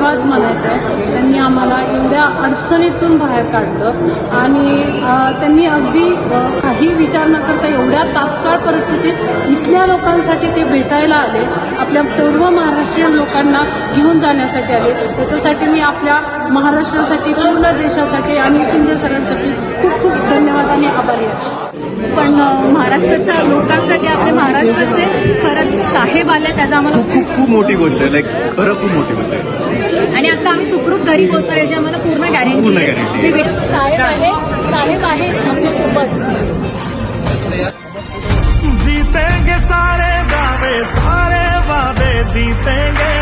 धन्यवाद म्हणायचं आहे. त्यांनी आम्हाला एवढ्या अडचणीतून बाहेर काढलं आणि त्यांनी अगदी काही विचार न करता एवढ्या तात्काळ परिस्थितीत इथल्या लोकांसाठी ते भेटायला आले, आपल्या सर्व महाराष्ट्रीयन लोकांना घेऊन जाण्यासाठी आले. त्याच्यासाठी मी आपल्या महाराष्ट्रासाठी, पूर्ण देशासाठी आणि शिंदे सरांसाठी खूप खूप धन्यवाद आणि आभारी आहे. पण महाराष्ट्राच्या लोकांसाठी आपले महाराष्ट्राचे खरंच साहेब आले त्याचा आम्हाला खूप मोठी गोष्ट आहे. खरं खूप मोठी गोष्ट आहे. आणि आता आम्ही सुखरूप घरी पोहोचणार याची आम्हाला पूर्ण गॅरंटी आहे. साहेब आहे आपल्यासोबत. जीतेंगे सारे दावे सारे वादे जीतेंगे.